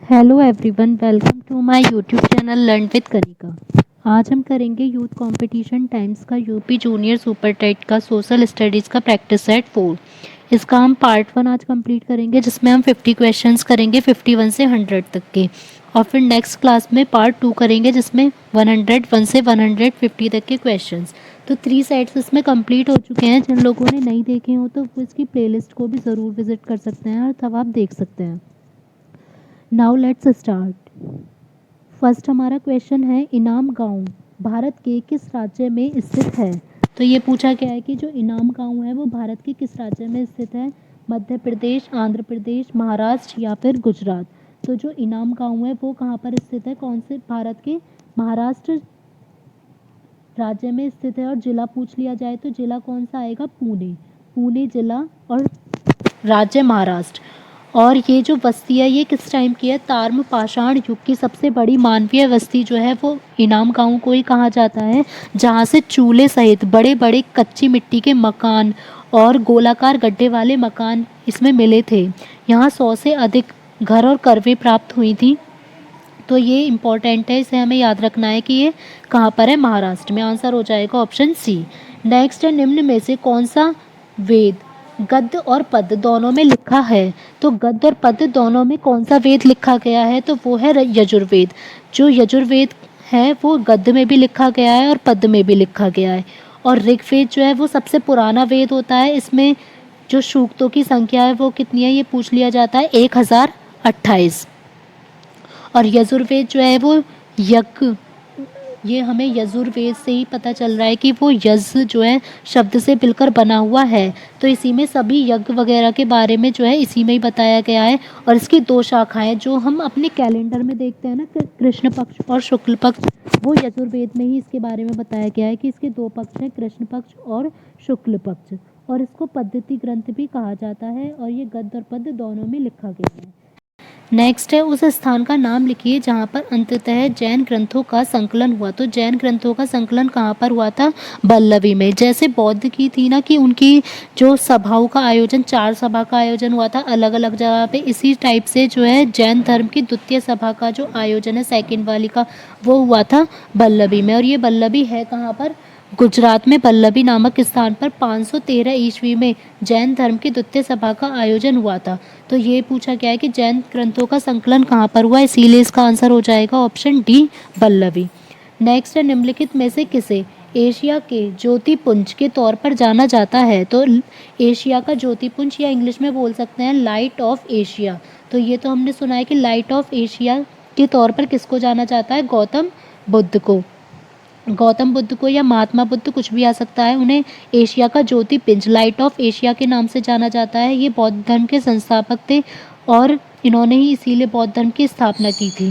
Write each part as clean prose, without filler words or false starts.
Hello everyone, welcome to my YouTube channel learn with Kanika. आज हम करेंगे यूथ कंपटीशन टाइम्स का यूपी जूनियर सुपर टेट का social studies का प्रैक्टिस सेट 4। इसका हम पार्ट 1 आज कंप्लीट करेंगे, जिसमें हम 50 क्वेश्चंस करेंगे 51 से 100 तक के। और फिर नेक्स्ट क्लास में पार्ट 2 करेंगे, जिसमें 101 से 150 तक के क्वेश्चंस। तो 3 सेट्स इसमें कंप्लीट हो चुके हैं। जिन लोगों ने नहीं देखे हो तो वो इसकी प्लेलिस्ट को भी ज़रूर विजिट कर सकते हैं और तब आप देख सकते हैं। Now let's start. फर्स्ट हमारा क्वेश्चन है, इनाम गांव भारत के किस राज्य में स्थित है। तो ये पूछा गया है कि जो इनाम गांव है वो भारत के किस राज्य में स्थित है। मध्य प्रदेश, आंध्र प्रदेश, महाराष्ट्र या फिर गुजरात। तो जो इनाम गांव है वो कहाँ पर स्थित है, कौन से भारत के महाराष्ट्र राज्य में स्थित है। और जिला पूछ लिया जाए तो जिला कौन सा आएगा, पुणे। पुणे जिला और राज्य महाराष्ट्र। और ये जो बस्ती है ये किस टाइम की है, ताम्र पाषाण युग की सबसे बड़ी मानवीय बस्ती जो है वो इनाम गांव को ही कहा जाता है, जहाँ से चूल्हे सहित बड़े बड़े कच्ची मिट्टी के मकान और गोलाकार गड्ढे वाले मकान इसमें मिले थे। यहाँ 100 से अधिक घर और करवें प्राप्त हुई थी। तो ये इम्पॉर्टेंट है, इसे हमें याद रखना है कि ये कहाँ पर है, महाराष्ट्र में। आंसर हो जाएगा ऑप्शन सी। नेक्स्ट है, निम्न में से कौन सा वेद गद्य और पद्य दोनों में लिखा है। तो गद्य और पद्य दोनों में कौन सा वेद लिखा गया है, तो वो है यजुर्वेद। जो यजुर्वेद है वो गद्य में भी लिखा गया है और पद्य में भी लिखा गया है। और ऋग्वेद जो है वो सबसे पुराना वेद होता है। इसमें जो सूक्तों की संख्या है वो कितनी है, ये पूछ लिया जाता है, 1028। और यजुर्वेद जो है वो यज्ञ, ये हमें यजुर्वेद से ही पता चल रहा है कि वो यज्ञ जो है शब्द से मिलकर बना हुआ है। तो इसी में सभी यज्ञ वगैरह के बारे में जो है इसी में ही बताया गया है। और इसकी 2 शाखाएं जो हम अपने कैलेंडर में देखते हैं ना, कृष्ण पक्ष और शुक्ल पक्ष, वो यजुर्वेद में ही इसके बारे में बताया गया है कि इसके 2 पक्ष हैं, कृष्ण पक्ष और शुक्ल पक्ष। और इसको पद्धति ग्रंथ भी कहा जाता है और ये गद्य और पद्य दोनों में लिखा गया है। नेक्स्ट है, उस स्थान का नाम लिखिए जहाँ पर अंततः जैन ग्रंथों का संकलन हुआ। तो जैन ग्रंथों का संकलन कहाँ पर हुआ था, बल्लवी में। जैसे बौद्ध की थी ना कि उनकी जो सभाओं का आयोजन, 4 सभा का आयोजन हुआ था अलग अलग जगह पे, इसी टाइप से जो है जैन धर्म की द्वितीय सभा का जो आयोजन है, सेकेंड वाली का, वो हुआ था बल्लवी में। और ये बल्लवी है कहाँ पर, गुजरात में। बल्लभी नामक स्थान पर 513 ईस्वी में जैन धर्म की द्वितीय सभा का आयोजन हुआ था। तो ये पूछा गया है कि जैन ग्रंथों का संकलन कहाँ पर हुआ, इसीलिए इसका आंसर हो जाएगा ऑप्शन डी, बल्लभी। नेक्स्ट है, निम्नलिखित में से किसे एशिया के ज्योतिपुंज के तौर पर जाना जाता है। तो एशिया का ज्योतिपुंज, या इंग्लिश में बोल सकते हैं लाइट ऑफ एशिया। तो ये तो हमने सुना है कि लाइट ऑफ एशिया के तौर पर किसको जाना जाता है, गौतम बुद्ध को। गौतम बुद्ध को या महात्मा बुद्ध, कुछ भी आ सकता है, उन्हें एशिया का ज्योतिपुंज, लाइट ऑफ एशिया के नाम से जाना जाता है। ये बौद्ध धर्म के संस्थापक थे और इन्होंने ही इसीलिए बौद्ध धर्म की स्थापना की थी।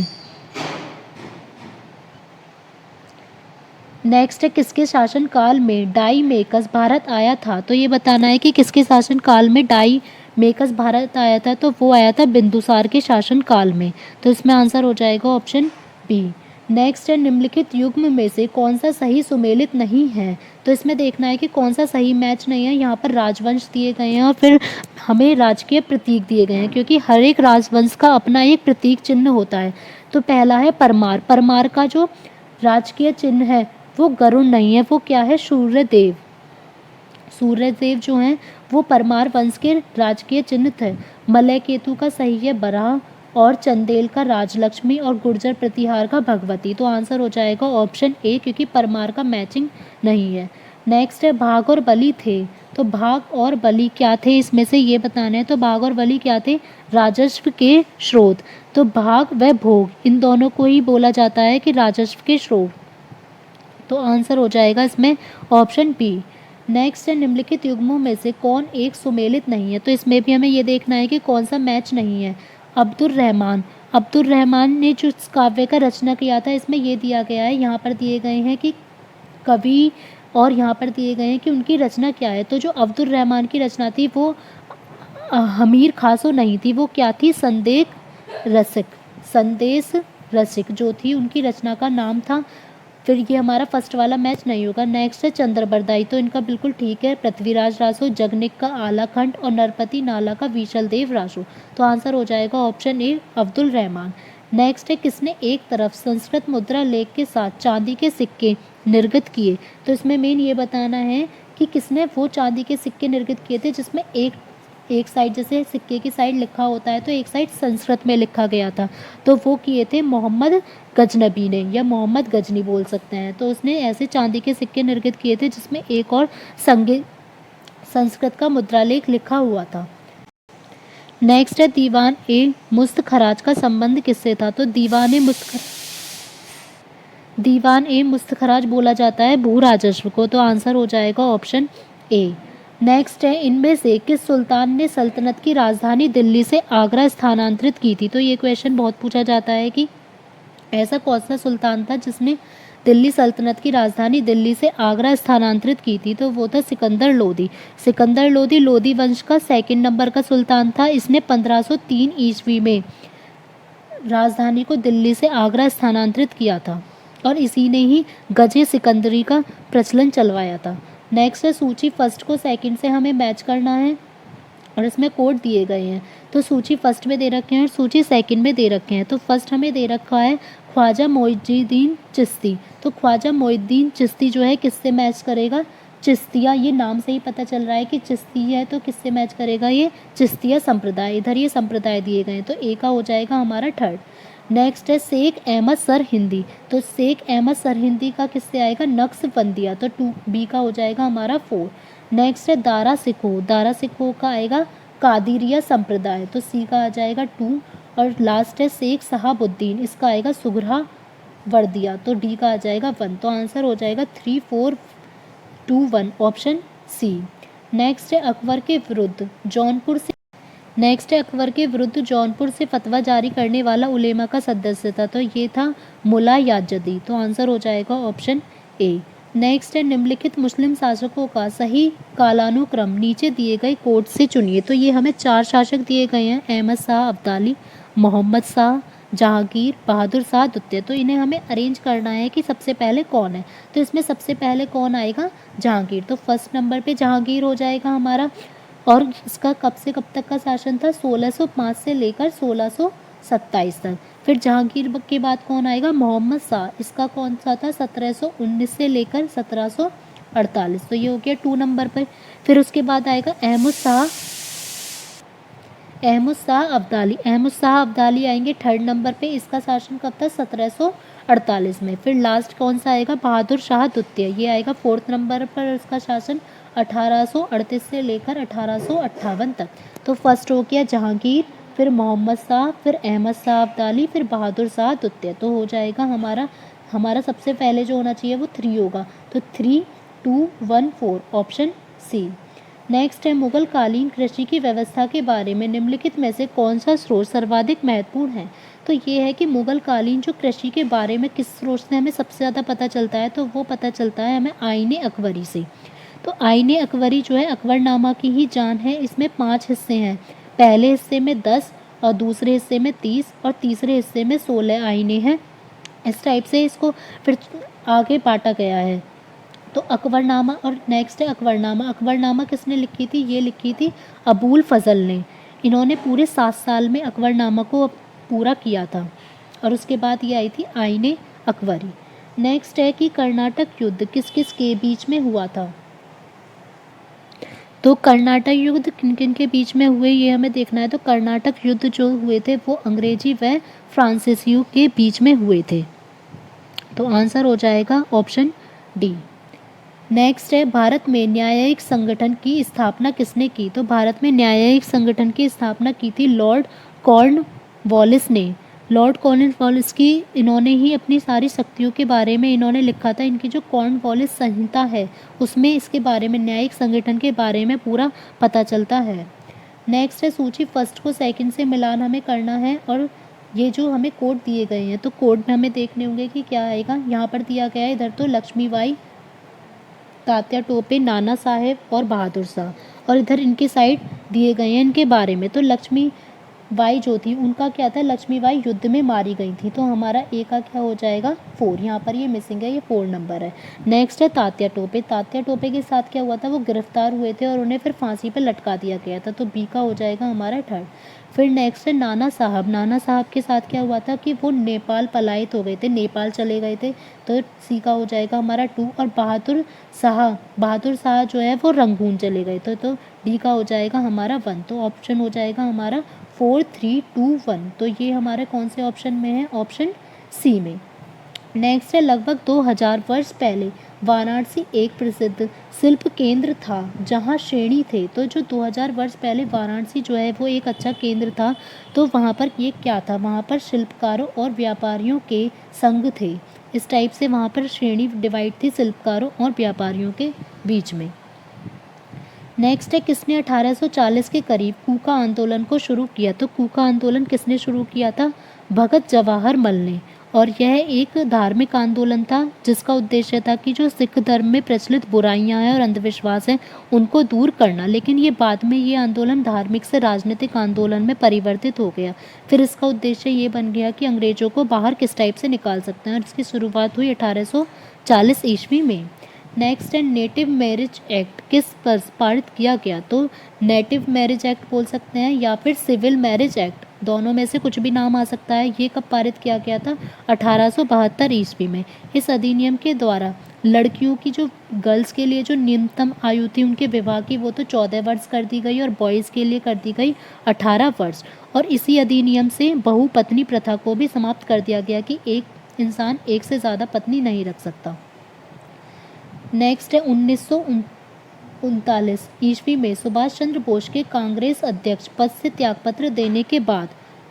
नेक्स्ट है, किसके शासन काल में डाईमेकस भारत आया था। तो ये बताना है कि किसके शासन काल में डाईमेकस भारत आया था। तो वो आया था बिंदुसार के शासन काल में। तो इसमें आंसर हो जाएगा ऑप्शन बी। नेक्स्ट है, निम्नलिखित युग्म में से कौन सा सही सुमेलित नहीं है। तो इसमें देखना है कि कौन सा सही मैच नहीं है। यहाँ पर राजवंश दिए गए हैं और फिर हमें राजकीय प्रतीक दिए गए हैं, क्योंकि हर एक राजवंश का अपना एक प्रतीक चिन्ह होता है। तो पहला है परमार। परमार का जो राजकीय चिन्ह है वो गरुड़ नहीं है, वो क्या है, सूर्यदेव। सूर्यदेव जो हैं वो परमार वंश के राजकीय चिन्ह थे। मलय केतु का सही है बराह, और चंदेल का राजलक्ष्मी, और गुर्जर प्रतिहार का भगवती। तो आंसर हो जाएगा ऑप्शन ए, क्योंकि परमार का मैचिंग नहीं है। नेक्स्ट है, भाग और बलि थे। तो भाग और बलि क्या थे, इसमें से ये बताना है। तो भाग और बलि क्या थे, राजस्व के स्रोत। तो भाग व भोग, इन दोनों को ही बोला जाता है कि राजस्व के स्रोत। तो आंसर हो जाएगा इसमें ऑप्शन बी। नेक्स्ट है, निम्नलिखित युग्मों में से कौन एक सुमेलित नहीं है। तो इसमें भी हमें ये देखना है कि कौन सा मैच नहीं है। अब्दुल रहमान, अब्दुल रहमान ने जो काव्य का रचना किया था, इसमें ये दिया गया है, यहाँ पर दिए गए हैं कि कवि, और यहाँ पर दिए गए हैं कि उनकी रचना क्या है। तो जो अब्दुल रहमान की रचना थी वो हमीर खासो नहीं थी, वो क्या थी, संदेश रसिक। संदेश रसिक जो थी, उनकी रचना का नाम था फिर ये हमारा फर्स्ट वाला मैच नहीं होगा। नेक्स्ट है चंद्रबरदाई, तो इनका बिल्कुल ठीक है, पृथ्वीराज रासो, जगनिक का आलाखंड और नरपति नाला का विशल देव रासो। तो आंसर हो जाएगा option A Abdul Rahman. Next है किसने एक तरफ संस्कृत मुद्रा लेख के साथ चांदी के सिक्के निर्गत किए। तो इसमें मेन ये बताना है कि किसने वो चांदी के सिक्के निर्गत किए थे जिसमें एक साइड, जैसे सिक्के की साइड लिखा होता है तो एक साइड संस्कृत में लिखा गया था, तो वो किए थे मोहम्मद गजनबी ने, या मोहम्मद गजनी बोल सकते हैं। तो उसने ऐसे चांदी के सिक्के निर्गत किए थे जिसमें एक और संस्कृत का मुद्रालेख लिखा हुआ था। नेक्स्ट है दीवान ए मुस्त खराज का संबंध किससे था। तो दीवान ए मुस्त खराज बोला जाता है भू राजस्व को। तो आंसर हो जाएगा ऑप्शन ए। नेक्स्ट है इनमें से किस सुल्तान ने सल्तनत की राजधानी दिल्ली से आगरा स्थानांतरित की थी। तो ये क्वेश्चन बहुत पूछा जाता है कि ऐसा कौन सा सुल्तान था जिसने दिल्ली सल्तनत की राजधानी दिल्ली से आगरा स्थानांतरित की थी। तो वो था सिकंदर लोदी। सिकंदर लोदी लोदी वंश का सेकंड नंबर का सुल्तान था। इसने 1503 ईस्वी में राजधानी को दिल्ली से आगरा स्थानांतरित किया था और इसी ने ही गजे सिकंदरी का प्रचलन चलवाया था। नेक्स्ट है सूची फर्स्ट को सेकंड से हमें मैच करना है और इसमें कोड दिए गए हैं। तो सूची फर्स्ट में दे रखे हैं और सूची सेकंड में दे रखे हैं। तो फर्स्ट हमें दे रखा है ख्वाजा मोइनुद्दीन चिश्ती। तो ख्वाजा मोइनुद्दीन चिश्ती जो है किससे मैच करेगा, चिश्तिया। ये नाम से ही पता चल रहा है कि चिश्ती है, तो किससे मैच करेगा, ये चिश्तिया संप्रदाय। इधर ये संप्रदाय दिए गए हैं तो ए का हो जाएगा हमारा थर्ड। नेक्स्ट है शेख अहमद सर हिंदी। तो शेख अहमद सर हिंदी का किससे आएगा, नक्शबंदिया। तो 2 बी का हो जाएगा हमारा 4। नेक्स्ट है दारा सिखो। दारा सिखो का आएगा कादिरिया संप्रदाय। तो सी का आ जाएगा 2। और लास्ट है शेख सहाबुद्दीन, इसका आएगा सुगरा वर्दिया। तो डी का आ जाएगा 1। तो आंसर हो जाएगा 3 4 2 1 ऑप्शन सी। नेक्स्ट है अकबर के विरुद्ध जौनपुर से फतवा जारी करने वाला उलेमा का सदस्य था। तो ये था मुला याजदी। तो आंसर हो जाएगा ऑप्शन ए। नेक्स्ट है निम्नलिखित मुस्लिम शासकों का सही कालानुक्रम नीचे दिए गए कोड से चुनिए। तो ये हमें 4 शासक दिए गए हैं, अहमद शाह अब्दाली, मोहम्मद शाह, जहांगीर, बहादुर शाह द्वितीय। तो इन्हें हमें अरेंज करना है कि सबसे पहले कौन है। तो इसमें सबसे पहले कौन आएगा, जहांगीर। तो फर्स्ट नंबर पे जहांगीर हो जाएगा हमारा। और इसका कब से कब तक का शासन था, 1605 से लेकर 1627 तक। फिर जहांगीर के बाद कौन आएगा, मोहम्मद शाह। इसका कौन सा था, 1719 से लेकर 1748। तो ये हो गया 2 नंबर पर। फिर उसके बाद आएगा अहमद शाह अब्दाली आएंगे 3rd नंबर पे। इसका शासन कब था, 1748 में। फिर लास्ट कौन सा आएगा, बहादुर शाह द्वितीय। ये आएगा 4th नंबर पर। इसका शासन 1838 से लेकर 1858 तक। तो फर्स्ट हो गया जहांगीर, फिर मोहम्मद शाह, फिर अहमद शाह अब्दाली, फिर बहादुर शाह द्वितीय। तो हो जाएगा हमारा सबसे पहले जो होना चाहिए वो 3 होगा। तो 3 2 1 4 ऑप्शन सी। नेक्स्ट है मुगल कालीन कृषि की व्यवस्था के बारे में निम्नलिखित में से कौन सा स्रोत सर्वाधिक महत्वपूर्ण है। तो ये है कि मुगल कालीन जो कृषि के बारे में किस स्रोत से हमें सबसे ज़्यादा पता चलता है। तो वो पता चलता है हमें आईने अकबरी से। तो आईने अकबरी जो है अकबरनामा की ही जान है। इसमें 5 हिस्से हैं। पहले हिस्से में 10 और दूसरे हिस्से में 30 और तीसरे हिस्से में 16 आईने हैं। इस टाइप से इसको फिर आगे बांटा गया है। तो अकबरनामा और नेक्स्ट है अकबरनामा किसने लिखी थी, ये लिखी थी अबुल फजल ने। इन्होंने पूरे 7 साल में अकबरनामा को पूरा किया था। और उसके बाद ये आई थी आईने अकबरी। नेक्स्ट है कि कर्नाटक युद्ध किस किस के बीच में हुआ था। तो कर्नाटक युद्ध किन किन के बीच में हुए ये हमें देखना है। तो कर्नाटक युद्ध जो हुए थे वो अंग्रेजी व फ्रांसीसियों के बीच में हुए थे। तो आंसर हो जाएगा ऑप्शन डी। नेक्स्ट है भारत में न्यायिक संगठन की स्थापना किसने की। तो भारत में न्यायिक संगठन की स्थापना की थी लॉर्ड कॉर्नवालिस ने। लॉर्ड कॉर्नवालिस की इन्होंने ही अपनी सारी शक्तियों के बारे में इन्होंने लिखा था। इनकी जो कॉर्नवालिस संहिता है उसमें इसके बारे में न्यायिक संगठन के बारे में पूरा पता चलता है। नेक्स्ट है सूची फर्स्ट को सेकंड से मिलान हमें करना है और ये जो हमें कोड दिए गए हैं तो कोड में हमें देखने होंगे कि क्या आएगा। यहाँ पर दिया गया है इधर तो लक्ष्मीबाई, तात्या टोपे, नाना साहेब और बहादुर शाह। और इधर इनके साइड दिए गए हैं इनके बारे में। तो बाई जो थी उनका क्या था, लक्ष्मीबाई युद्ध में मारी गई थी। तो हमारा ए का क्या हो जाएगा, 4। यहाँ पर ये मिसिंग है, ये 4 नंबर है। नेक्स्ट है तात्या टोपे। तात्या टोपे के साथ क्या हुआ था, वो गिरफ्तार हुए थे और उन्हें फिर फांसी पर लटका दिया गया था। तो बी का हो जाएगा हमारा 3rd। फिर नेक्स्ट है नाना साहब। नाना साहब के साथ क्या हुआ था कि वो नेपाल पलायित हो गए थे, नेपाल चले गए थे। तो सी का हो जाएगा हमारा 2। और बहादुर शाह जो है वो रंगून चले गए थे। तो डी का हो जाएगा हमारा 1। तो ऑप्शन हो जाएगा हमारा 4, 3, 2, 1। तो ये हमारे कौन से ऑप्शन में है, ऑप्शन सी में। नेक्स्ट है लगभग 2000 वर्ष पहले वाराणसी एक प्रसिद्ध शिल्प केंद्र था जहाँ श्रेणी थे। तो जो 2000 वर्ष पहले वाराणसी जो है वो एक अच्छा केंद्र था। तो वहाँ पर ये क्या था, वहाँ पर शिल्पकारों और व्यापारियों के संघ थे। इस टाइप से वहाँ पर श्रेणी डिवाइड थी शिल्पकारों और व्यापारियों के बीच में। नेक्स्ट है किसने 1840 के करीब कूका आंदोलन को शुरू किया। तो कूका आंदोलन किसने शुरू किया था, भगत जवाहर मल ने। और यह एक धार्मिक आंदोलन था जिसका उद्देश्य था कि जो सिख धर्म में प्रचलित बुराइयां हैं और अंधविश्वास हैं उनको दूर करना। लेकिन ये बाद में ये आंदोलन धार्मिक से राजनीतिक आंदोलन में परिवर्तित हो गया। फिर इसका उद्देश्य ये बन गया कि अंग्रेजों को बाहर किस टाइप से निकाल सकते हैं, और इसकी शुरुआत हुई 1840 ईस्वी में। नेक्स्ट है नेटिव मैरिज एक्ट किस पर पारित किया गया। तो नेटिव मैरिज एक्ट बोल सकते हैं या फिर सिविल मैरिज एक्ट, दोनों में से कुछ भी नाम आ सकता है। ये कब पारित किया गया था, 1872 ईस्वी में। इस अधिनियम के द्वारा लड़कियों की जो गर्ल्स के लिए जो न्यूनतम आयु थी उनके विवाह की वो तो 14 वर्ष कर दी गई और बॉयज़ के लिए कर दी गई 18 वर्ष। और इसी अधिनियम से बहुपत्नी प्रथा को भी समाप्त कर दिया गया कि एक इंसान एक से ज़्यादा पत्नी नहीं रख सकता। नेक्स्ट है 1939 ईस्वी में सुभाष चंद्र बोस के कांग्रेस अध्यक्ष पद से त्यागपत्र देने के बाद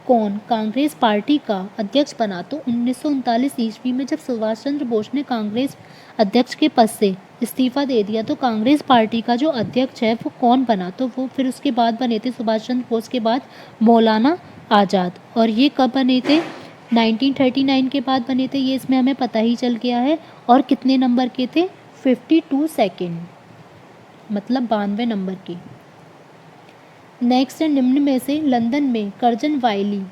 कौन कांग्रेस पार्टी का अध्यक्ष बना। तो 1939 ईस्वी में जब सुभाष चंद्र बोस ने कांग्रेस अध्यक्ष के पद से इस्तीफा दे दिया तो कांग्रेस पार्टी का जो अध्यक्ष है वो कौन बना। तो वो फिर उसके बाद बने थे सुभाष चंद्र बोस के बाद मौलाना आज़ाद। और ये कब बने थे, 1939 के बाद बने थे। ये इसमें हमें पता ही चल गया है। और कितने नंबर के थे, 52 सेकेंड, मतलब 92 नंबर की। नेक्स्ट है निम्न में से लंदन में कर्जन वायली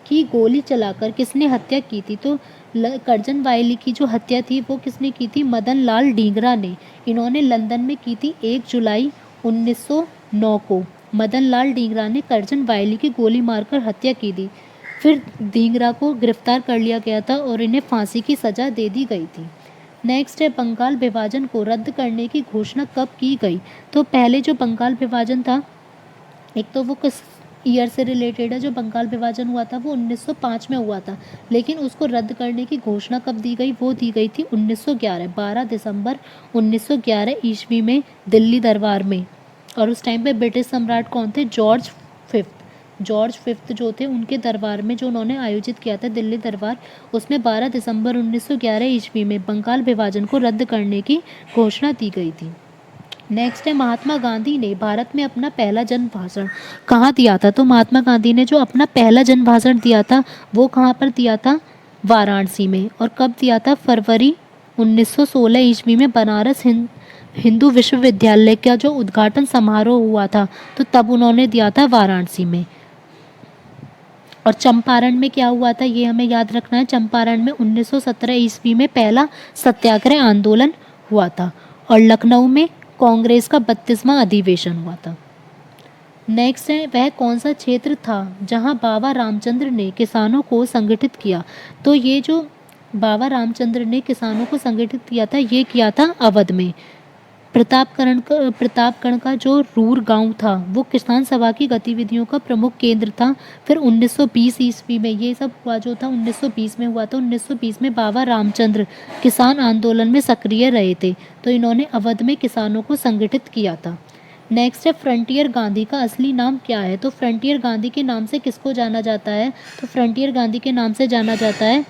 की गोली चलाकर किसने हत्या की थी। तो कर्जन वायली की जो हत्या थी वो किसने की थी, मदन लाल डींगरा ने। इन्होंने लंदन में की थी 1 जुलाई 1909 को। मदन लाल डींगरा ने कर्जन वायली की गोली मारकर हत्या की थी। फिर डींगरा को गिरफ्तार कर लिया गया था और इन्हें फांसी की सज़ा दे दी गई थी। नेक्स्ट है बंगाल विभाजन को रद्द करने की घोषणा कब की गई। तो पहले जो बंगाल विभाजन था, एक तो वो किस ईयर से रिलेटेड है, जो बंगाल विभाजन हुआ था वो 1905 में हुआ था। लेकिन उसको रद्द करने की घोषणा कब दी गई, वो दी गई थी 1911, 12 दिसंबर 1911 ईस्वी में दिल्ली दरबार में। और उस टाइम पे ब्रिटिश सम्राट कौन थे, जॉर्ज फिफ्थ जो थे, उनके दरबार में जो उन्होंने आयोजित किया था दिल्ली दरबार, उसमें 12 दिसंबर 1911 ईस्वी में बंगाल विभाजन को रद्द करने की घोषणा दी गई थी। नेक्स्ट है महात्मा गांधी ने भारत में अपना पहला जन भाषण कहाँ दिया था। तो महात्मा गांधी ने जो अपना पहला जन भाषण दिया था वो कहाँ पर दिया था, वाराणसी में। और कब दिया था, फरवरी 1916 ईस्वी में बनारस हिंदू विश्वविद्यालय का जो उद्घाटन समारोह हुआ था तो तब उन्होंने दिया था वाराणसी में। और चंपारण में क्या हुआ था ये हमें याद रखना है, चंपारण में 1917 ईस्वी में पहला सत्याग्रह आंदोलन हुआ था। और लखनऊ में कांग्रेस का 32वां अधिवेशन हुआ था। नेक्स्ट है वह कौन सा क्षेत्र था जहां बाबा रामचंद्र ने किसानों को संगठित किया। तो ये जो बाबा रामचंद्र ने किसानों को संगठित किया था ये किया था अवध में। प्रतापगढ़ का जो रूर गांव था वो किसान सभा की गतिविधियों का प्रमुख केंद्र था। फिर 1920 ईस्वी में ये सब हुआ जो था 1920 में हुआ था। 1920 में बाबा रामचंद्र किसान आंदोलन में सक्रिय रहे थे तो इन्होंने अवध में किसानों को संगठित किया था। नेक्स्ट है फ्रंटियर गांधी का असली नाम क्या है। तो फ्रंटियर गांधी के नाम से किसको जाना जाता है, तो फ्रंटियर गांधी के नाम से जाना जाता है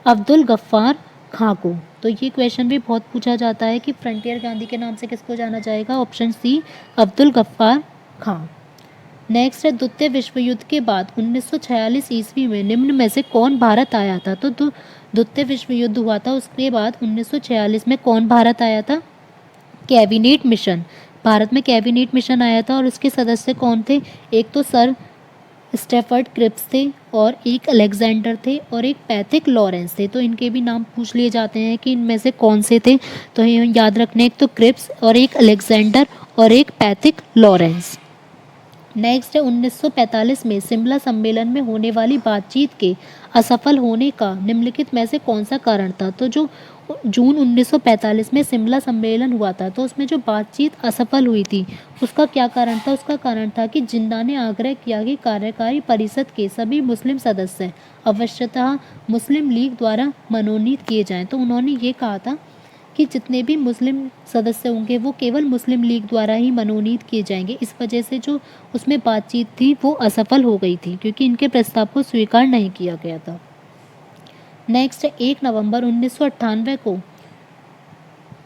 अब्दुल गफ्फार खां को। तो ये क्वेश्चन भी बहुत पूछा जाता है कि फ्रंटियर गांधी के नाम से किसको जाना जाएगा, ऑप्शन सी अब्दुल गफ्फार खां। नेक्स्ट है द्वितीय विश्व युद्ध के बाद 1946 ईस्वी में निम्न में से कौन भारत आया था। तो द्वितीय विश्व युद्ध हुआ था उसके बाद 1946 में कौन भारत आया था, कैबिनेट मिशन। भारत में कैबिनेट मिशन आया था और उसके सदस्य कौन थे, एक तो सर स्टेफर्ड क्रिप्स थे और एक अलेक्जेंडर थे और एक पैथिक लॉरेंस थे। तो इनके भी नाम पूछ लिए जाते हैं कि इनमें से कौन से थे। तो ये याद रखने, एक तो क्रिप्स और एक अलेक्जेंडर और एक पैथिक लॉरेंस। नेक्स्ट है 1945 में शिमला सम्मेलन में होने वाली बातचीत के असफल होने का निम्नलिखित में से कौन सा कारण था। तो जो जून 1945 में शिमला सम्मेलन हुआ था, तो उसमें जो बातचीत असफल हुई थी उसका क्या कारण था। उसका कारण था कि जिन्ना ने आग्रह किया कि कार्यकारी परिषद के सभी मुस्लिम सदस्य अवश्यतः मुस्लिम लीग द्वारा मनोनीत किए जाएं। तो उन्होंने ये कहा था कि जितने भी मुस्लिम सदस्य होंगे वो केवल मुस्लिम लीग द्वारा ही मनोनीत किए जाएंगे। इस वजह से जो उसमें बातचीत थी वो असफल हो गई थी, क्योंकि इनके प्रस्ताव को स्वीकार नहीं किया गया था। नेक्स्ट 1 नवंबर 1998 को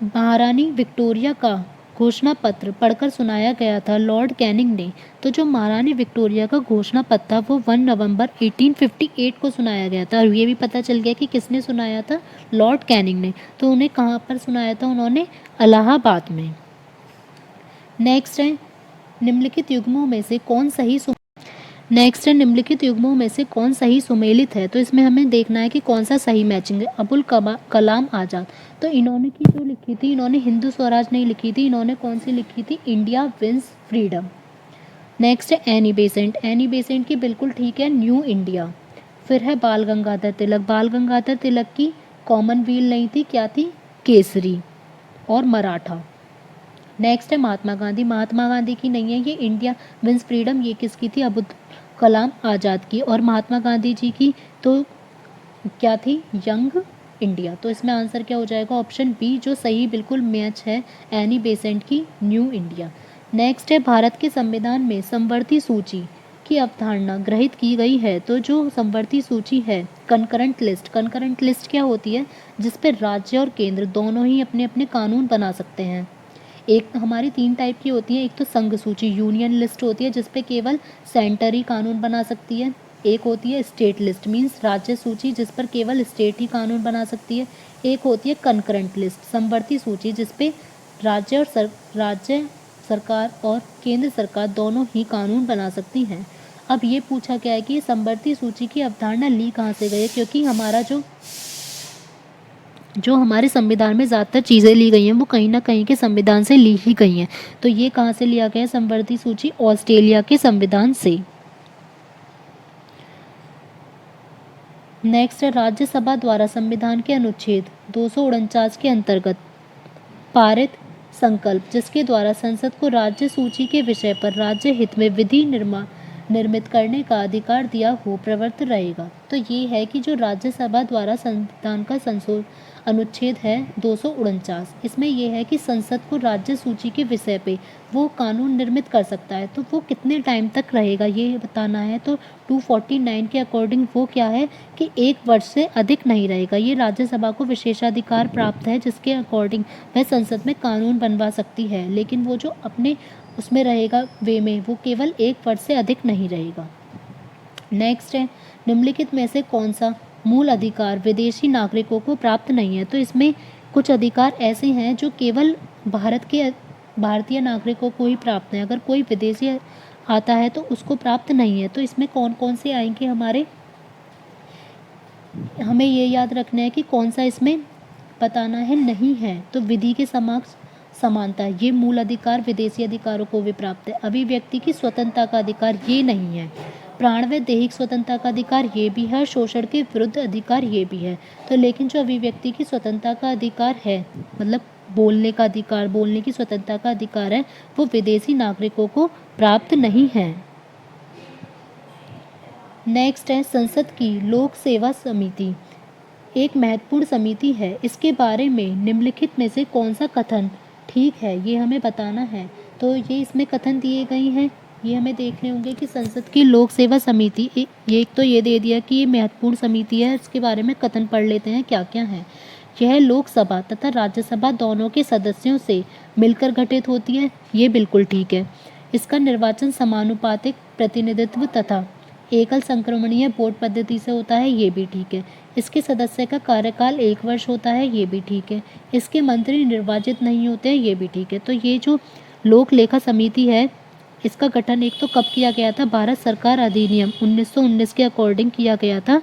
महारानी विक्टोरिया का घोषणा पत्र पढ़कर सुनाया गया था लॉर्ड कैनिंग ने। तो जो महारानी विक्टोरिया का घोषणा पत्र था वो 1 नवंबर 1858 को सुनाया गया था। और ये भी पता चल गया कि किसने सुनाया था, लॉर्ड कैनिंग ने। तो उन्हें कहाँ पर सुनाया था, उन्होंने इलाहाबाद में। नेक्स्ट है निम्नलिखित युग्मों में से कौन सही नेक्स्ट है निम्नलिखित युग्मों में से कौन सही सुमेलित है। तो इसमें हमें देखना है कि कौन सा सही मैचिंग है। अबुल कलाम आज़ाद, तो इन्होंने की जो लिखी थी, इन्होंने हिंदू स्वराज नहीं लिखी थी, इन्होंने कौन सी लिखी थी, इंडिया विंस फ्रीडम। नेक्स्ट है एनी बेसेंट, एनी बेसेंट की बिल्कुल ठीक है, न्यू इंडिया। फिर है बाल गंगाधर तिलक, बाल गंगाधर तिलक की कॉमनवेल्थ नहीं थी, क्या थी, केसरी और मराठा। नेक्स्ट है महात्मा गांधी, महात्मा गांधी की नहीं है, ये इंडिया विंस फ्रीडम ये किसकी थी, अबुल कलाम आज़ाद की। और महात्मा गांधी जी की तो क्या थी, यंग इंडिया। तो इसमें आंसर क्या हो जाएगा, ऑप्शन बी जो सही बिल्कुल मैच है, एनी बेसेंट की न्यू इंडिया। नेक्स्ट है भारत के संविधान में समवर्ती सूची की अवधारणा ग्रहित की गई है। तो जो समवर्ती सूची है, कंकरेंट लिस्ट, कंकरेंट लिस्ट क्या होती है, जिस पर राज्य और केंद्र दोनों ही अपने अपने कानून बना सकते हैं। एक हमारी 3 टाइप की होती है, एक तो संघ सूची यूनियन लिस्ट होती है जिस पे केवल सेंटर ही कानून बना सकती है। एक होती है स्टेट लिस्ट मींस राज्य सूची जिस पर केवल स्टेट ही कानून बना सकती है। एक होती है कंकरेंट लिस्ट समवर्ती सूची जिस पे राज्य सरकार और केंद्र सरकार दोनों ही कानून बना सकती हैं। अब ये पूछा गया है कि समवर्ती सूची की अवधारणा ली कहाँ से गई है, क्योंकि हमारा जो हमारे संविधान में ज़्यादातर चीज़ें ली गई हैं वो कहीं ना कहीं के संविधान से ली ही गई हैं। तो ये कहाँ से लिया गया है समवर्ती सूची, ऑस्ट्रेलिया के संविधान से। नेक्स्ट है राज्यसभा द्वारा संविधान के अनुच्छेद 249 के अंतर्गत पारित संकल्प जिसके द्वारा संसद को राज्य सूची के विषय पर राज्य हित में विधि निर्मित करने का अधिकार दिया हो प्रवर्त रहेगा। तो ये है कि जो राज्यसभा द्वारा संविधान का अनुच्छेद है 249, इसमें यह है कि संसद को राज्य सूची के विषय पे वो कानून निर्मित कर सकता है। तो वो कितने टाइम तक रहेगा ये बताना है। तो 249 के अकॉर्डिंग वो क्या है कि 1 वर्ष से अधिक नहीं रहेगा। ये राज्यसभा को विशेषाधिकार प्राप्त है जिसके अकॉर्डिंग वह संसद में कानून बनवा सकती है, लेकिन वो जो अपने उसमें रहेगा वे में वो केवल 1 वर्ष से अधिक नहीं रहेगा। नेक्स्ट है निम्नलिखित में से कौन सा मूल अधिकार विदेशी नागरिकों को प्राप्त नहीं है। तो इसमें कुछ अधिकार ऐसे हैं जो केवल भारतीय नागरिकों को ही प्राप्त है, अगर कोई विदेशी आता है तो उसको प्राप्त नहीं है। तो इसमें कौन कौन से आएंगे हमें ये याद रखना है कि कौन सा इसमें बताना है, नहीं है। तो विधि के समक्ष समानता, ये मूल अधिकार विदेशी अधिकारों को भी प्राप्त है। अभिव्यक्ति की स्वतंत्रता का अधिकार ये नहीं है। प्राण व दैहिक स्वतंत्रता का अधिकार ये भी है, शोषण के विरुद्ध अधिकार ये भी है। तो लेकिन जो अभिव्यक्ति की स्वतंत्रता का अधिकार है, मतलब बोलने का अधिकार, बोलने की स्वतंत्रता का अधिकार है, वो विदेशी नागरिकों को प्राप्त नहीं है। नेक्स्ट है संसद की लोक सेवा समिति एक महत्वपूर्ण समिति है। इसके बारे में निम्नलिखित में से कौन सा कथन ठीक है, ये हमें बताना है। तो ये इसमें कथन दिए गए हैं, ये हमें देखने होंगे कि संसद की लोक सेवा समिति एक तो ये दे दिया कि ये महत्वपूर्ण समिति है। इसके बारे में कथन पढ़ लेते हैं क्या क्या है। यह लोकसभा तथा राज्यसभा दोनों के सदस्यों से मिलकर गठित होती है, ये बिल्कुल ठीक है। इसका निर्वाचन समानुपातिक प्रतिनिधित्व तथा एकल संक्रमणीय वोट पद्धति से होता है, ये भी ठीक है। इसके सदस्य का कार्यकाल 1 वर्ष होता है, ये भी ठीक है। इसके मंत्री निर्वाचित नहीं होते हैं, ये भी ठीक है। तो ये जो लोक लेखा समिति है इसका गठन एक तो कब किया गया था, भारत सरकार अधिनियम 1919 के अकॉर्डिंग किया गया था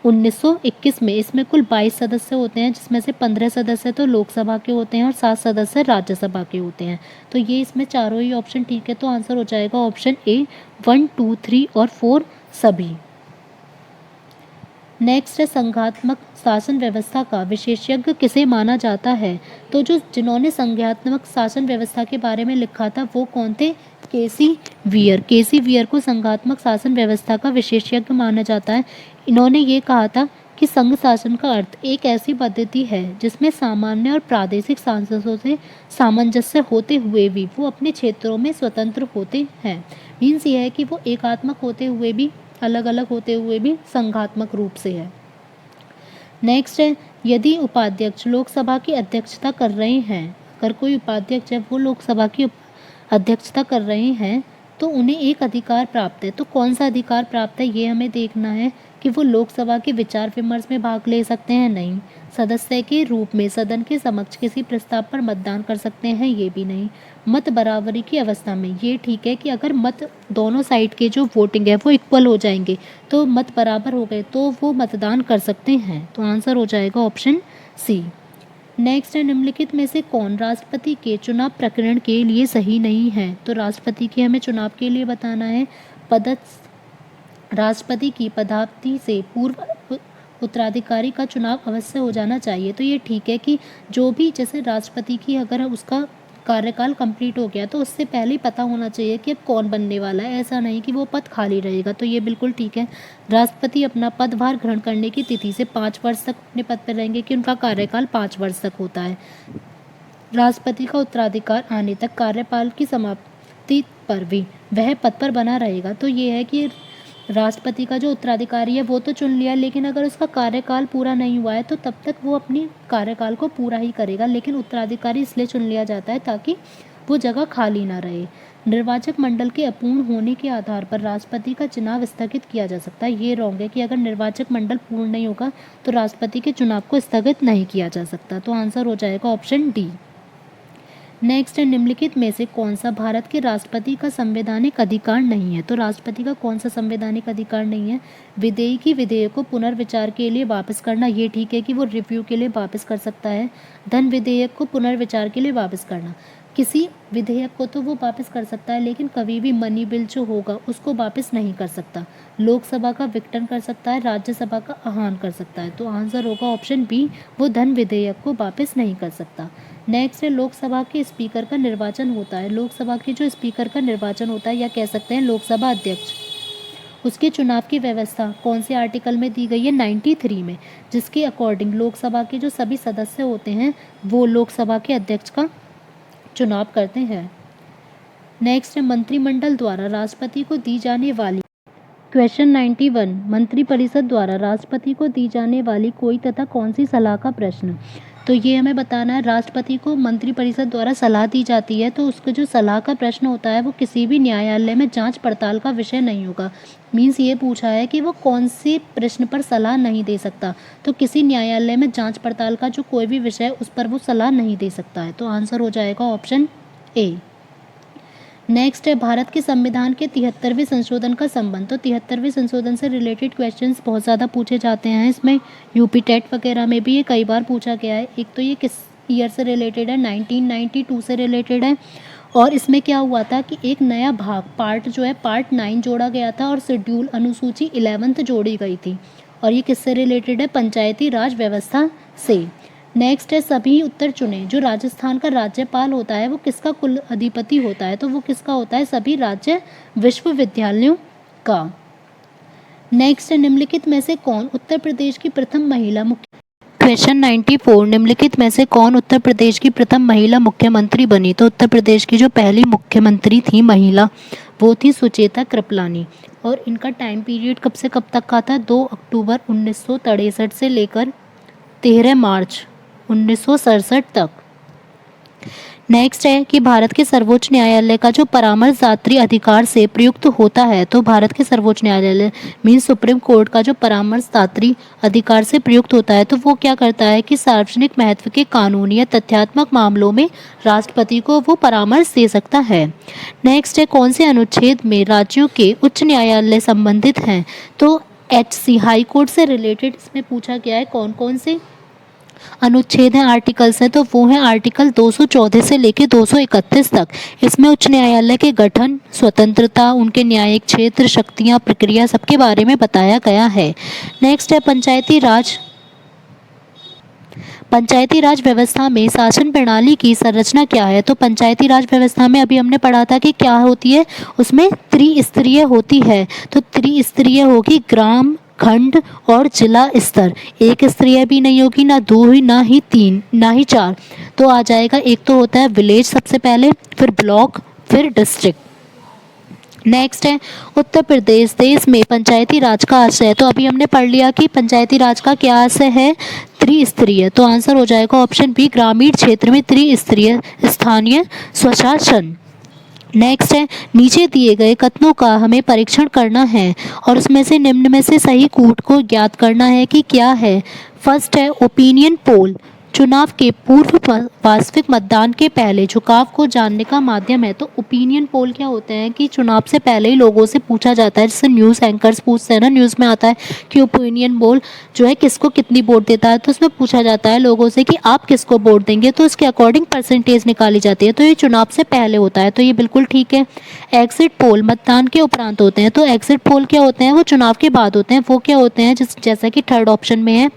1921 में। इसमें कुल 22 सदस्य होते हैं, जिसमें से 15 सदस्य तो लोकसभा के होते हैं और 7 सदस्य राज्यसभा के होते हैं। तो ये इसमें चारों ही ऑप्शन ठीक है, तो आंसर हो जाएगा ऑप्शन ए 1, 2, 3 और 4 सभी। नेक्स्ट है संघात्मक शासन व्यवस्था का विशेषज्ञ किसे माना जाता है। तो जिन्होंने संघात्मक शासन व्यवस्था के बारे में लिखा था वो कौन थे, केसी वियर। केसी वियर को संघात्मक शासन व्यवस्था का विशेषज्ञ माना जाता है। इन्होंने ये कहा था कि संघ शासन का अर्थ एक ऐसी पद्धति है जिसमें सामान्य और प्रादेशिक सांसदों से सामंजस्य होते हुए भी वो अपने क्षेत्रों में स्वतंत्र होते हैं। मीन्स ये है कि वो एकात्मक होते हुए भी, अलग अलग होते हुए भी संघात्मक रूप से है। नेक्स्ट है, यदि उपाध्यक्ष लोकसभा की अध्यक्षता कर रहे हैं, अगर कोई उपाध्यक्ष जब वो लोकसभा की अध्यक्षता कर रहे हैं तो उन्हें एक अधिकार प्राप्त है। तो कौन सा अधिकार प्राप्त है ये हमें देखना है कि वो लोकसभा के विचार विमर्श में भाग ले सकते हैं, नहीं। सदस्य के रूप में सदन के समक्ष किसी प्रस्ताव पर मतदान कर सकते हैं, ये भी नहीं। मत बराबरी की अवस्था में, ये ठीक है कि अगर मत दोनों साइड के जो वोटिंग है वो इक्वल हो जाएंगे, तो मत बराबर हो गए तो वो मतदान कर सकते हैं। तो आंसर हो जाएगा ऑप्शन सी। नेक्स्ट है, निम्नलिखित में से कौन राष्ट्रपति के चुनाव प्रकरण के लिए सही नहीं है। तो राष्ट्रपति के हमें चुनाव के लिए बताना है, राष्ट्रपति की पदावधि से पूर्व उत्तराधिकारी का चुनाव अवश्य हो जाना चाहिए। तो ये ठीक है कि जो भी, जैसे राष्ट्रपति की अगर उसका कार्यकाल कंप्लीट हो गया तो उससे पहले ही पता होना चाहिए कि अब कौन बनने वाला है, ऐसा नहीं कि वो पद खाली रहेगा। तो ये बिल्कुल ठीक है। राष्ट्रपति अपना पदभार ग्रहण करने की तिथि से 5 वर्ष तक अपने पद पर रहेंगे, कि उनका कार्यकाल 5 वर्ष तक होता है। राष्ट्रपति का उत्तराधिकार आने तक कार्यकाल की समाप्ति पर भी वह पद पर बना रहेगा। तो ये है कि राष्ट्रपति का जो उत्तराधिकारी है वो तो चुन लिया, लेकिन अगर उसका कार्यकाल पूरा नहीं हुआ है तो तब तक वो अपनी कार्यकाल को पूरा ही करेगा। लेकिन उत्तराधिकारी इसलिए चुन लिया जाता है ताकि वो जगह खाली ना रहे। निर्वाचक मंडल के अपूर्ण होने के आधार पर राष्ट्रपति का चुनाव स्थगित किया जा सकता है। ये रॉन्ग है कि अगर निर्वाचक मंडल पूर्ण नहीं होगा तो राष्ट्रपति के चुनाव को स्थगित नहीं किया जा सकता। तो आंसर हो जाएगा ऑप्शन डी। नेक्स्ट है, निम्नलिखित में से कौन सा भारत के राष्ट्रपति का संवैधानिक अधिकार नहीं है। तो राष्ट्रपति का कौन सा संवैधानिक अधिकार नहीं है। विधेयक को पुनर्विचार के लिए वापस करना, ये ठीक है कि वो रिव्यू के लिए वापस कर सकता है। धन विधेयक को पुनर्विचार के लिए वापस करना, किसी विधेयक को तो वो वापस कर सकता है लेकिन कभी भी मनी बिल जो होगा उसको वापस नहीं कर सकता। लोकसभा का विघटन कर सकता है, राज्यसभा का आह्वान कर सकता है। तो आंसर होगा ऑप्शन बी, वो धन विधेयक को वापस नहीं कर सकता। नेक्स्ट है, लोकसभा के स्पीकर का निर्वाचन होता है। लोकसभा के जो स्पीकर का निर्वाचन होता है या कह सकते हैं लोकसभा अध्यक्ष, उसके चुनाव की व्यवस्था कौन से आर्टिकल में दी गई है, 93 में, जिसके अकॉर्डिंग लोकसभा के जो सभी सदस्य होते हैं वो लोकसभा के अध्यक्ष का चुनाव करते हैं। नेक्स्ट है, मंत्रिमंडल द्वारा राष्ट्रपति को दी जाने वाली, क्वेश्चन 91, मंत्रिपरिषद द्वारा राष्ट्रपति को दी जाने वाली कोई तथा कौन सी सलाह का प्रश्न। तो ये हमें बताना है, राष्ट्रपति को मंत्रिपरिषद द्वारा सलाह दी जाती है तो उसका जो सलाह का प्रश्न होता है वो किसी भी न्यायालय में जांच पड़ताल का विषय नहीं होगा। मीन्स ये पूछा है कि वो कौन से प्रश्न पर सलाह नहीं दे सकता, तो किसी न्यायालय में जांच पड़ताल का जो कोई भी विषय उस पर वो सलाह नहीं दे सकता है। तो आंसर हो जाएगा ऑप्शन ए। नेक्स्ट है, भारत के संविधान के 73वें संशोधन का संबंध। तो 73वें संशोधन से रिलेटेड क्वेश्चंस बहुत ज़्यादा पूछे जाते हैं। इसमें यूपी टेट वगैरह में भी ये कई बार पूछा गया है। एक तो ये किस ईयर से रिलेटेड है, 1992 से रिलेटेड है। और इसमें क्या हुआ था कि एक नया भाग पार्ट जो है पार्ट 9 जोड़ा गया था और शेड्यूल अनुसूची 11th जोड़ी गई थी। और ये किससे रिलेटेड है, पंचायती राज व्यवस्था से। नेक्स्ट है, सभी उत्तर चुने। जो राजस्थान का राज्यपाल होता है वो किसका कुल अधिपति होता है, तो वो किसका होता है, सभी राज्य विश्वविद्यालयों का। नेक्स्ट है, निम्नलिखित में से कौन उत्तर प्रदेश की प्रथम महिला क्वेश्चन 94, निम्नलिखित में से कौन उत्तर प्रदेश की प्रथम महिला मुख्यमंत्री बनी। तो उत्तर प्रदेश की जो पहली मुख्यमंत्री थी महिला वो थी सुचेता कृपलानी। और इनका टाइम पीरियड कब से कब तक का था, 2 अक्टूबर 1963 से लेकर 13 मार्च 1967 तक। नेक्स्ट है कि भारत के सर्वोच्च न्यायालय का जो परामर्शदात्री अधिकार से प्रयुक्त होता है, तो भारत के सर्वोच्च न्यायालय मीन सुप्रीम कोर्ट का जो परामर्शदात्री अधिकार से प्रयुक्त होता है, तो वो क्या करता है कि सार्वजनिक महत्व के कानूनी या तथ्यात्मक मामलों में राष्ट्रपति को वो परामर्श दे सकता है। नेक्स्ट है कौन से अनुच्छेद में राज्यों के उच्च न्यायालय संबंधित हैं, तो HC हाई कोर्ट से रिलेटेड इसमें पूछा गया है कौन कौन से अनुच्छेद हैं, आर्टिकल्स हैं, तो वो हैं आर्टिकल 214 से लेकर 231 तक। इसमें उच्च न्यायालय के गठन, स्वतंत्रता, उनके न्यायिक क्षेत्र, शक्तियां, प्रक्रिया सबके बारे में बताया गया है। नेक्स्ट है पंचायती राज व्यवस्था में शासन प्रणाली की संरचना क्या है, तो पंचायती राज व्यवस्था में अभी हमने पढ़ा था कि क्या होती है, उसमें त्रिस्तरीय होती है। तो त्रिस्तरीय होगी ग्राम, खंड और जिला स्तर। एक स्तरीय भी नहीं होगी, ना दो ही, ना ही तीन, ना ही चार। तो आ जाएगा, एक तो होता है विलेज सबसे पहले, फिर ब्लॉक, फिर डिस्ट्रिक्ट। नेक्स्ट है उत्तर प्रदेश देश में पंचायती राज का आशय, तो अभी हमने पढ़ लिया कि पंचायती राज का क्या आशय है, त्रिस्तरीय। तो आंसर हो जाएगा ऑप्शन बी, ग्रामीण क्षेत्र में त्रिस्तरीय स्थानीय स्वशासन। नेक्स्ट है नीचे दिए गए कथनों का हमें परीक्षण करना है और उसमें से निम्न में से सही कूट को ज्ञात करना है कि क्या है। फर्स्ट है ओपिनियन पोल चुनाव के पूर्व वास्तविक मतदान के पहले झुकाव को जानने का माध्यम है। तो ओपिनियन पोल क्या होते हैं कि चुनाव से पहले ही लोगों से पूछा जाता है, जैसे न्यूज़ एंकर्स पूछते हैं ना, न्यूज़ में आता है कि ओपिनियन पोल जो है किसको कितनी वोट देता है, तो उसमें पूछा जाता है लोगों से कि आप किसको वोट देंगे, तो इसके अकॉर्डिंग परसेंटेज निकाली जाती है। तो ये चुनाव से पहले होता है, तो ये बिल्कुल ठीक है। एग्जिट पोल मतदान के उपरांत होते हैं, तो एग्जिट पोल क्या होते हैं, वो चुनाव के बाद होते हैं। वो क्या होते हैं, जैसा कि थर्ड ऑप्शन में है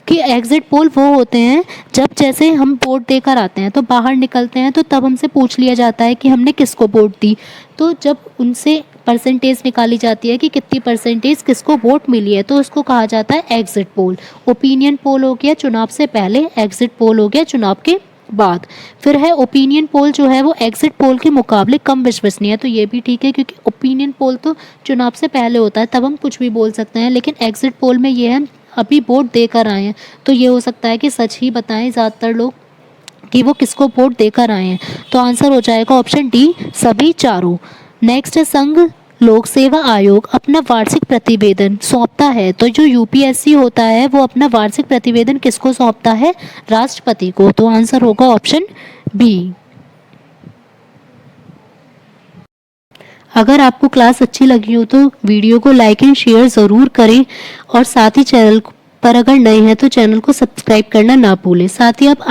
कि एग्जिट पोल वो होते हैं जब जैसे हम वोट देकर आते हैं तो बाहर निकलते हैं, तो तब हमसे पूछ लिया जाता है कि हमने किसको वोट दी। तो जब उनसे परसेंटेज निकाली जाती है कि कितनी परसेंटेज किसको वोट मिली है, तो उसको कहा जाता है एग्जिट पोल। ओपिनियन पोल हो गया चुनाव से पहले, एग्जिट पोल हो गया चुनाव के बाद। फिर है ओपिनियन पोल जो है वो एग्जिट पोल के मुकाबले कम विश्वसनीय है, तो ये भी ठीक है क्योंकि ओपिनियन पोल तो चुनाव से पहले होता है, तब हम कुछ भी बोल सकते हैं, लेकिन एग्जिट पोल में ये है अभी वोट देकर आए हैं, तो ये हो सकता है कि सच ही बताएं ज़्यादातर लोग कि वो किसको वोट देकर आए हैं। तो आंसर हो जाएगा ऑप्शन डी, सभी चारों। नेक्स्ट है संघ लोक सेवा आयोग अपना वार्षिक प्रतिवेदन सौंपता है, तो जो यूपीएससी होता है वो अपना वार्षिक प्रतिवेदन किसको सौंपता है, राष्ट्रपति को। तो आंसर होगा ऑप्शन बी। अगर आपको क्लास अच्छी लगी हो तो वीडियो को लाइक एंड शेयर ज़रूर करें और साथ ही चैनल पर अगर नए हैं तो चैनल को सब्सक्राइब करना ना भूलें। साथ ही आप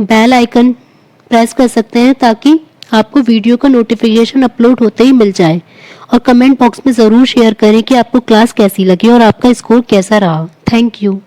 बेल आइकन प्रेस कर सकते हैं ताकि आपको वीडियो का नोटिफिकेशन अपलोड होते ही मिल जाए। और कमेंट बॉक्स में ज़रूर शेयर करें कि आपको क्लास कैसी लगी और आपका स्कोर कैसा रहा। Thank you.